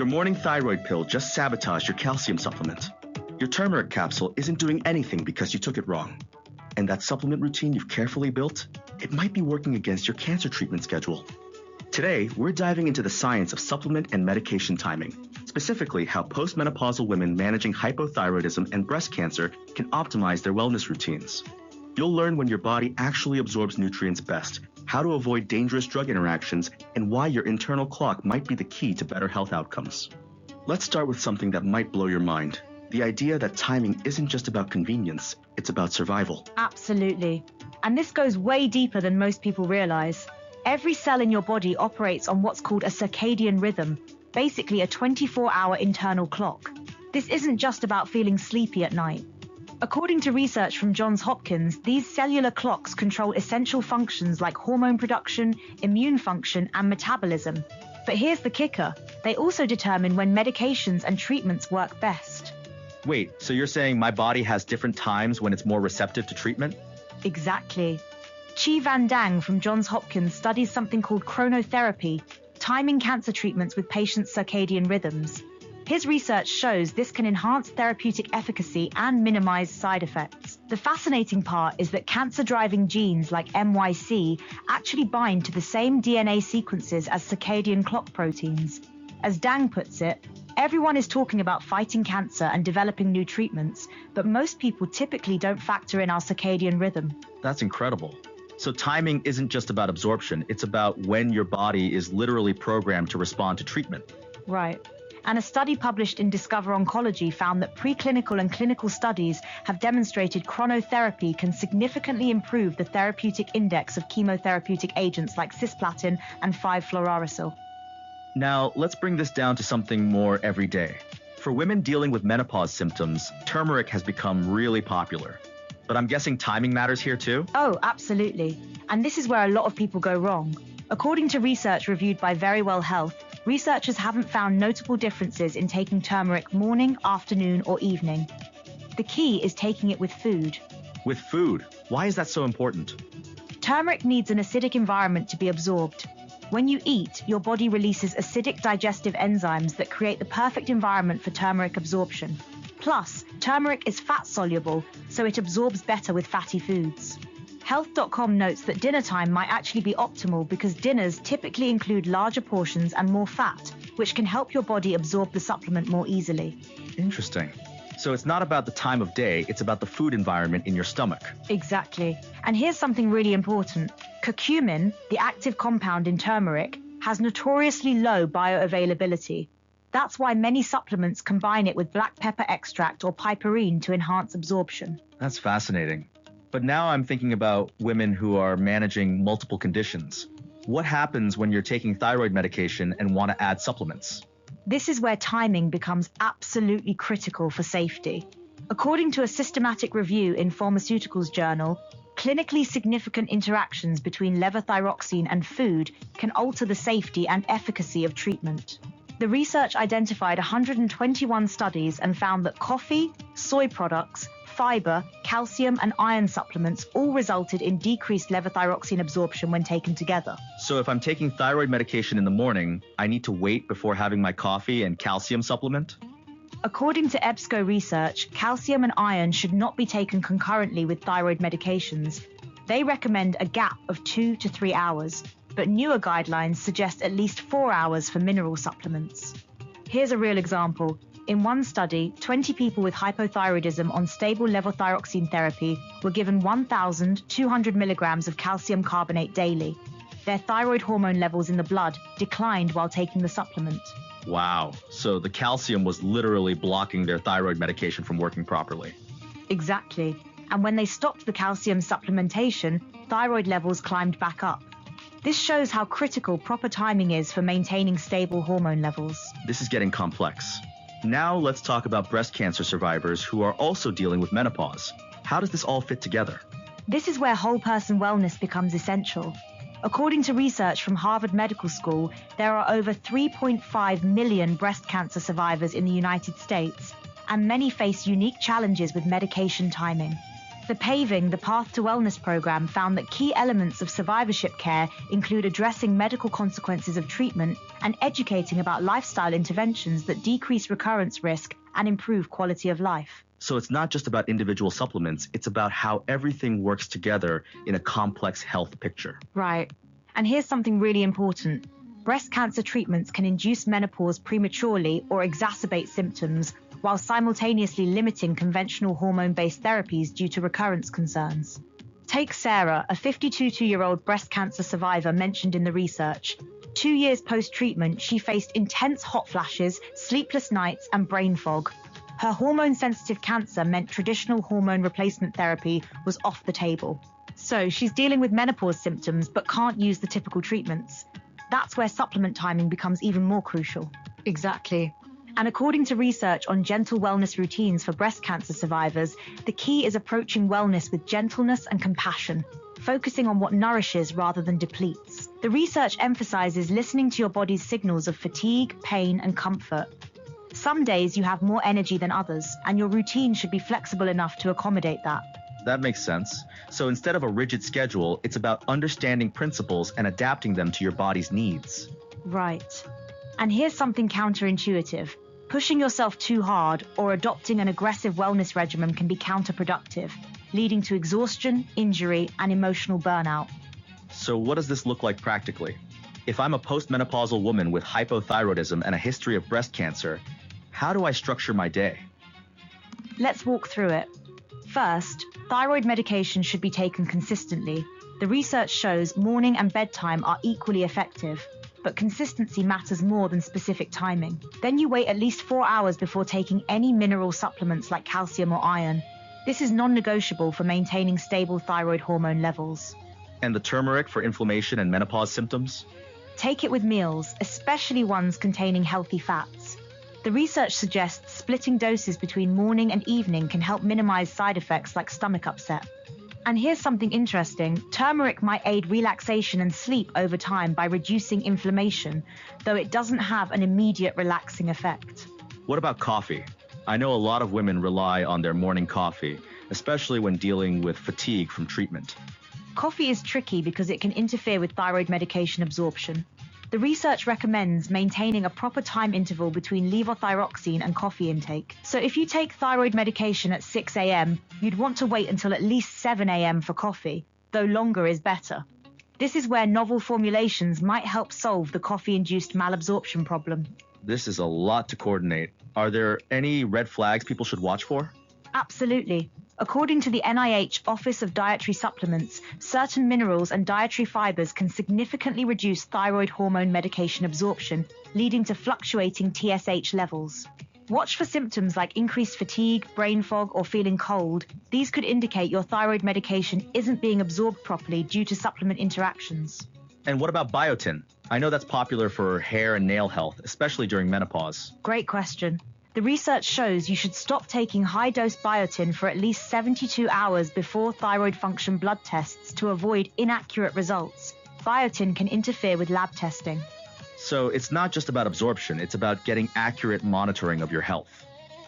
Your morning thyroid pill just sabotaged your calcium supplement. Your turmeric capsule isn't doing anything because you took it wrong. And that supplement routine you've carefully built, it might be working against your cancer treatment schedule. Today, we're diving into the science of supplement and medication timing, specifically how postmenopausal women managing hypothyroidism and breast cancer can optimize their wellness routines. You'll learn when your body actually absorbs nutrients best, how to avoid dangerous drug interactions, and why your internal clock might be the key to better health outcomes. Let's start with something that might blow your mind. The idea that timing isn't just about convenience, it's about survival. Absolutely. And this goes way deeper than most people realize. Every cell in your body operates on what's called a circadian rhythm, basically a 24-hour internal clock. This isn't just about feeling sleepy at night. According to research from Johns Hopkins, these cellular clocks control essential functions like hormone production, immune function, and metabolism. But here's the kicker. They also determine when medications and treatments work best. Wait, so you're saying my body has different times when it's more receptive to treatment? Exactly. Chi Van Dang from Johns Hopkins studies something called chronotherapy, timing cancer treatments with patients' circadian rhythms. His research shows this can enhance therapeutic efficacy and minimize side effects. The fascinating part is that cancer-driving genes like MYC actually bind to the same DNA sequences as circadian clock proteins. As Dang puts it, everyone is talking about fighting cancer and developing new treatments, but most people typically don't factor in our circadian rhythm. That's incredible. So timing isn't just about absorption, it's about when your body is literally programmed to respond to treatment. Right. And a study published in Discover Oncology found that preclinical and clinical studies have demonstrated chronotherapy can significantly improve the therapeutic index of chemotherapeutic agents like cisplatin and 5-fluorouracil. Now, let's bring this down to something more everyday. For women dealing with menopause symptoms, turmeric has become really popular. But I'm guessing timing matters here too? Oh, absolutely. And this is where a lot of people go wrong. According to research reviewed by Verywell Health, researchers haven't found notable differences in taking turmeric morning, afternoon, or evening. The key is taking it with food. With food? Why is that so important? Turmeric needs an acidic environment to be absorbed. When you eat, your body releases acidic digestive enzymes that create the perfect environment for turmeric absorption. Plus, turmeric is fat-soluble, so it absorbs better with fatty foods. Health.com notes that dinner time might actually be optimal because dinners typically include larger portions and more fat, which can help your body absorb the supplement more easily. Interesting. So it's not about the time of day, it's about the food environment in your stomach. Exactly. And here's something really important. Curcumin, the active compound in turmeric, has notoriously low bioavailability. That's why many supplements combine it with black pepper extract or piperine to enhance absorption. That's fascinating. But now I'm thinking about women who are managing multiple conditions. What happens when you're taking thyroid medication and want to add supplements? This is where timing becomes absolutely critical for safety. According to a systematic review in Pharmaceuticals Journal, clinically significant interactions between levothyroxine and food can alter the safety and efficacy of treatment. The research identified 121 studies and found that coffee, soy products, fiber, calcium, and iron supplements all resulted in decreased levothyroxine absorption when taken together. So if I'm taking thyroid medication in the morning, I need to wait before having my coffee and calcium supplement? According to EBSCO research, calcium and iron should not be taken concurrently with thyroid medications. They recommend a gap of 2 to 3 hours, but newer guidelines suggest at least 4 hours for mineral supplements. Here's a real example. In one study, 20 people with hypothyroidism on stable levothyroxine therapy were given 1,200 milligrams of calcium carbonate daily. Their thyroid hormone levels in the blood declined while taking the supplement. Wow, so the calcium was literally blocking their thyroid medication from working properly. Exactly. And when they stopped the calcium supplementation, thyroid levels climbed back up. This shows how critical proper timing is for maintaining stable hormone levels. This is getting complex. Now let's talk about breast cancer survivors who are also dealing with menopause. How does this all fit together? This is where whole person wellness becomes essential. According to research from Harvard Medical School, there are over 3.5 million breast cancer survivors in the United States, and many face unique challenges with medication timing. The Paving the Path to Wellness program found that key elements of survivorship care include addressing medical consequences of treatment and educating about lifestyle interventions that decrease recurrence risk and improve quality of life. So it's not just about individual supplements, it's about how everything works together in a complex health picture. Right. And here's something really important. Breast cancer treatments can induce menopause prematurely or exacerbate symptoms, while simultaneously limiting conventional hormone-based therapies due to recurrence concerns. Take Sarah, a 52-year-old breast cancer survivor mentioned in the research. 2 years post-treatment, she faced intense hot flashes, sleepless nights, and brain fog. Her hormone-sensitive cancer meant traditional hormone replacement therapy was off the table. So she's dealing with menopause symptoms but can't use the typical treatments. That's where supplement timing becomes even more crucial. Exactly. And according to research on gentle wellness routines for breast cancer survivors, the key is approaching wellness with gentleness and compassion, focusing on what nourishes rather than depletes. The research emphasizes listening to your body's signals of fatigue, pain, and comfort. Some days you have more energy than others, and your routine should be flexible enough to accommodate that. That makes sense. So instead of a rigid schedule, it's about understanding principles and adapting them to your body's needs. Right. And here's something counterintuitive. Pushing yourself too hard or adopting an aggressive wellness regimen can be counterproductive, leading to exhaustion, injury, and emotional burnout. So what does this look like practically? If I'm a postmenopausal woman with hypothyroidism and a history of breast cancer, how do I structure my day? Let's walk through it. First, thyroid medication should be taken consistently. The research shows morning and bedtime are equally effective, but consistency matters more than specific timing. Then you wait at least 4 hours before taking any mineral supplements like calcium or iron. This is non-negotiable for maintaining stable thyroid hormone levels. And the turmeric for inflammation and menopause symptoms? Take it with meals, especially ones containing healthy fats. The research suggests splitting doses between morning and evening can help minimize side effects like stomach upset. And here's something interesting. Turmeric might aid relaxation and sleep over time by reducing inflammation, though it doesn't have an immediate relaxing effect. What about coffee? I know a lot of women rely on their morning coffee, especially when dealing with fatigue from treatment. Coffee is tricky because it can interfere with thyroid medication absorption. The research recommends maintaining a proper time interval between levothyroxine and coffee intake. So if you take thyroid medication at 6 a.m., you'd want to wait until at least 7 a.m. for coffee, though longer is better. This is where novel formulations might help solve the coffee-induced malabsorption problem. This is a lot to coordinate. Are there any red flags people should watch for? Absolutely. According to the NIH Office of Dietary Supplements, certain minerals and dietary fibers can significantly reduce thyroid hormone medication absorption, leading to fluctuating TSH levels. Watch for symptoms like increased fatigue, brain fog, or feeling cold. These could indicate your thyroid medication isn't being absorbed properly due to supplement interactions. And what about biotin? I know that's popular for hair and nail health, especially during menopause. Great question. The research shows you should stop taking high-dose biotin for at least 72 hours before thyroid function blood tests to avoid inaccurate results. Biotin can interfere with lab testing. So it's not just about absorption, it's about getting accurate monitoring of your health.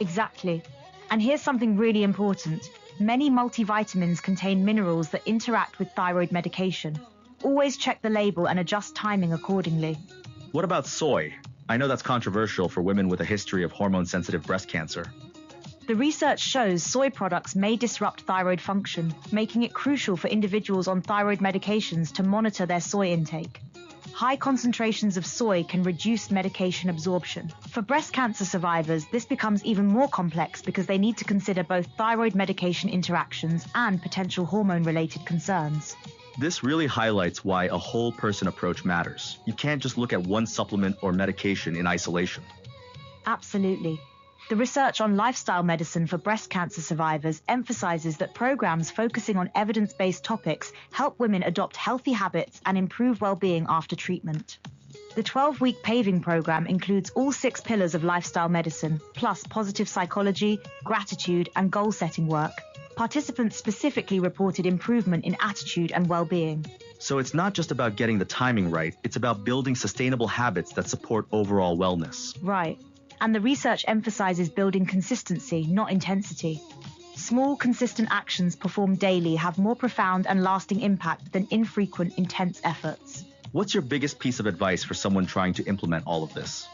Exactly. And here's something really important. Many multivitamins contain minerals that interact with thyroid medication. Always check the label and adjust timing accordingly. What about soy? I know that's controversial for women with a history of hormone-sensitive breast cancer. The research shows soy products may disrupt thyroid function, making it crucial for individuals on thyroid medications to monitor their soy intake. High concentrations of soy can reduce medication absorption. For breast cancer survivors, this becomes even more complex because they need to consider both thyroid medication interactions and potential hormone-related concerns. This really highlights why a whole person approach matters. You can't just look at one supplement or medication in isolation. Absolutely. The research on lifestyle medicine for breast cancer survivors emphasizes that programs focusing on evidence-based topics help women adopt healthy habits and improve well-being after treatment. The 12-week Paving program includes all 6 pillars of lifestyle medicine, plus positive psychology, gratitude, and goal-setting work. Participants specifically reported improvement in attitude and well-being. So it's not just about getting the timing right, it's about building sustainable habits that support overall wellness. Right. And the research emphasizes building consistency, not intensity. Small, consistent actions performed daily have more profound and lasting impact than infrequent, intense efforts. What's your biggest piece of advice for someone trying to implement all of this?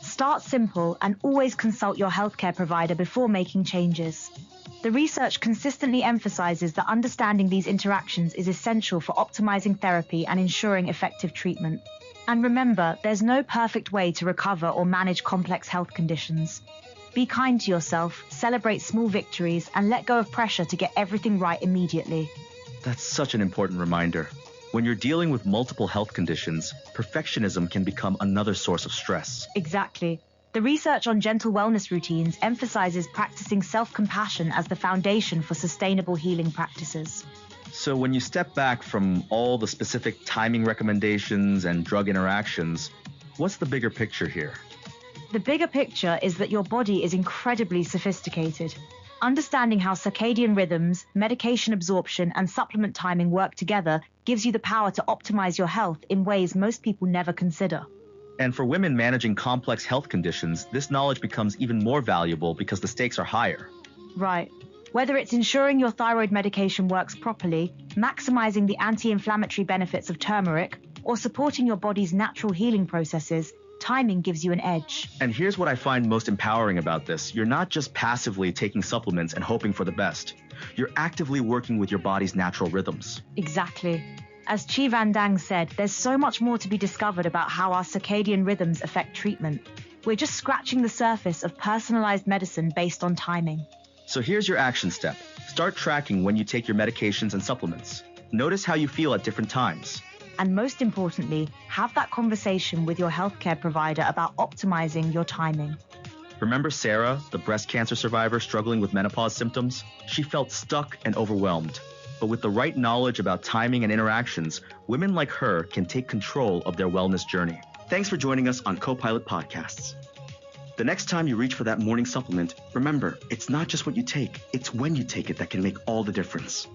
Start simple and always consult your healthcare provider before making changes. The research consistently emphasizes that understanding these interactions is essential for optimizing therapy and ensuring effective treatment. And remember, there's no perfect way to recover or manage complex health conditions. Be kind to yourself, celebrate small victories, and let go of pressure to get everything right immediately. That's such an important reminder. When you're dealing with multiple health conditions, perfectionism can become another source of stress. Exactly. The research on gentle wellness routines emphasizes practicing self-compassion as the foundation for sustainable healing practices. So when you step back from all the specific timing recommendations and drug interactions, what's the bigger picture here? The bigger picture is that your body is incredibly sophisticated. Understanding how circadian rhythms, medication absorption, and supplement timing work together gives you the power to optimize your health in ways most people never consider. And for women managing complex health conditions, this knowledge becomes even more valuable because the stakes are higher. Right. Whether it's ensuring your thyroid medication works properly, maximizing the anti-inflammatory benefits of turmeric, or supporting your body's natural healing processes, timing gives you an edge. And here's what I find most empowering about this. You're not just passively taking supplements and hoping for the best. You're actively working with your body's natural rhythms. Exactly. As Chi Van Dang said, there's so much more to be discovered about how our circadian rhythms affect treatment. We're just scratching the surface of personalized medicine based on timing. So here's your action step. Start tracking when you take your medications and supplements. Notice how you feel at different times. And most importantly, have that conversation with your healthcare provider about optimizing your timing. Remember Sarah, the breast cancer survivor struggling with menopause symptoms? She felt stuck and overwhelmed. But with the right knowledge about timing and interactions, women like her can take control of their wellness journey. Thanks for joining us on Co-Pilot Podcasts. The next time you reach for that morning supplement, remember, it's not just what you take, it's when you take it that can make all the difference.